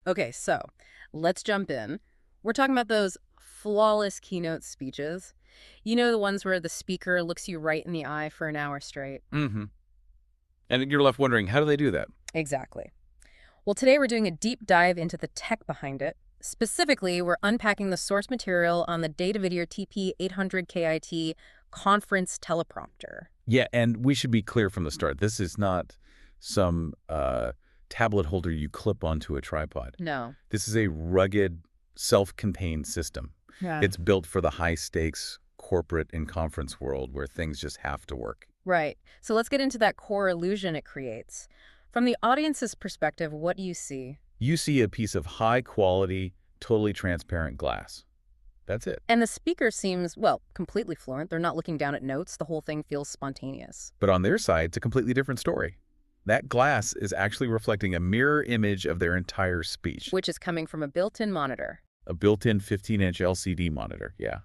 Okay, so let's jump in. We're talking about those flawless keynote speeches. You know, the ones where the speaker looks you right in the eye for an hour straight. Mm-hmm. And you're left wondering, how do they do that? Exactly. Well, today we're doing a deep dive into the tech behind it. Specifically, we're unpacking the source material on the Datavideo TP-800KIT conference teleprompter. Yeah, and we should be clear from the start. This is not some tablet holder you clip onto a tripod. No. This is a rugged, self-contained system. Yeah. It's built for the high-stakes corporate and conference world where things just have to work. Right. So let's get into that core illusion it creates. From the audience's perspective, what do you see? You see a piece of high-quality, totally transparent glass. That's it. And the speaker seems, well, completely fluent. They're not looking down at notes. The whole thing feels spontaneous. But on their side, it's a completely different story. That glass is actually reflecting a mirror image of their entire speech. Which is coming from a built-in monitor. A built-in 15-inch LCD monitor, yeah.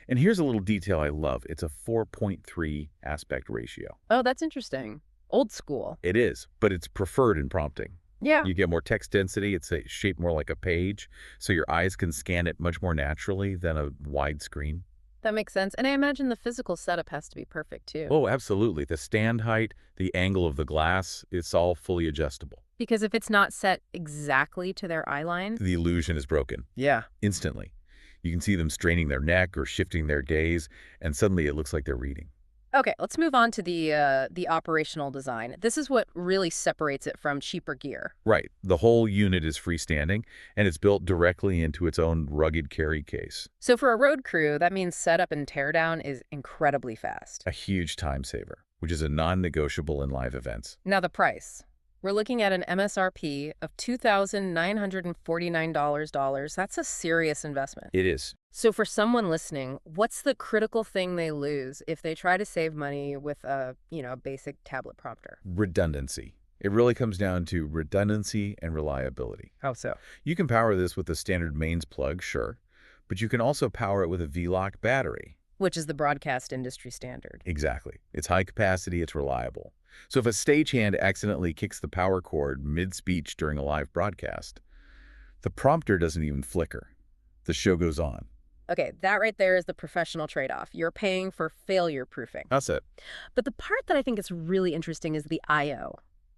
And here's a little detail I love. It's a 4.3 aspect ratio. Oh, that's interesting. Old school. It is, but it's preferred in prompting. Yeah. You get more text density. It's shaped more like a page, so your eyes can scan it much more naturally than a wide screen. That makes sense. And I imagine the physical setup has to be perfect, too. Oh, absolutely. The stand height, the angle of the glass, it's all fully adjustable. Because if it's not set exactly to their eye line... The illusion is broken. Yeah. Instantly. You can see them straining their neck or shifting their gaze, and suddenly it looks like they're reading. Okay, let's move on to the operational design. This is what really separates it from cheaper gear. Right. The whole unit is freestanding, and it's built directly into its own rugged carry case. So for a road crew, that means setup and teardown is incredibly fast. A huge time saver, which is a non-negotiable in live events. Now the price. We're looking at an MSRP of $2,949. That's a serious investment. It is. So for someone listening, what's the critical thing they lose if they try to save money with a basic tablet prompter? Redundancy. It really comes down to redundancy and reliability. How so? You can power this with a standard mains plug, sure, but you can also power it with a V-Lock battery. Which is the broadcast industry standard. Exactly. It's high capacity, it's reliable. So if a stagehand accidentally kicks the power cord mid-speech during a live broadcast, the prompter doesn't even flicker. The show goes on. Okay, that right there is the professional trade-off. You're paying for failure proofing. That's it. But the part that I think is really interesting is the I/O,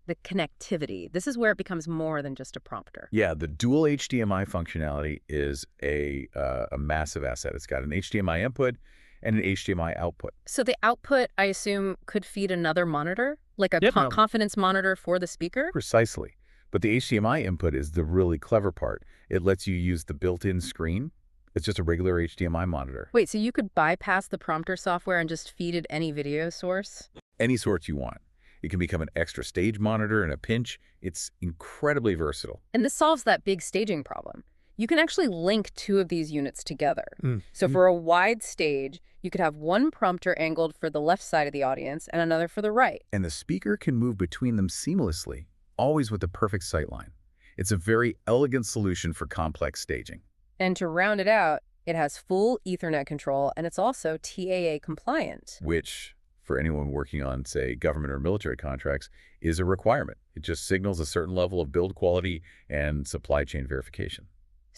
the connectivity. This is where it becomes more than just a prompter. Yeah, the dual HDMI functionality is a massive asset. It's got an HDMI input and an HDMI output. So the output, I assume, could feed another monitor? Like a confidence monitor for the speaker? Precisely. But the HDMI input is the really clever part. It lets you use the built-in screen. It's just a regular HDMI monitor. Wait, so you could bypass the prompter software and just feed it any video source? Any sort you want. It can become an extra stage monitor in a pinch. It's incredibly versatile. And this solves that big staging problem. You can actually link two of these units together. So for a wide stage, you could have one prompter angled for the left side of the audience and another for the right. And the speaker can move between them seamlessly, always with the perfect sightline. It's a very elegant solution for complex staging. And to round it out, it has full Ethernet control, and it's also TAA compliant. Which, for anyone working on, say, government or military contracts, is a requirement. It just signals a certain level of build quality and supply chain verification.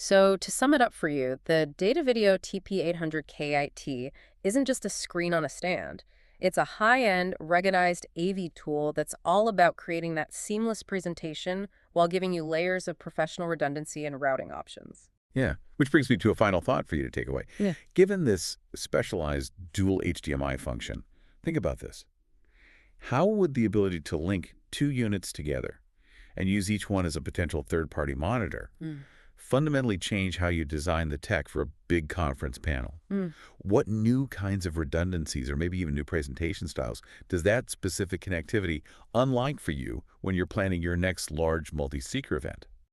So to sum it up for you, the Datavideo TP-800KIT isn't just a screen on a stand. It's a high-end, ruggedized AV tool that's all about creating that seamless presentation while giving you layers of professional redundancy and routing options. Yeah, which brings me to a final thought for you to take away. Yeah. Given this specialized dual HDMI function, think about this. How would the ability to link two units together and use each one as a potential third-party monitor fundamentally change how you design the tech for a big conference panel? What new kinds of redundancies or maybe even new presentation styles does that specific connectivity unlike for you when you're planning your next large multi-speaker event?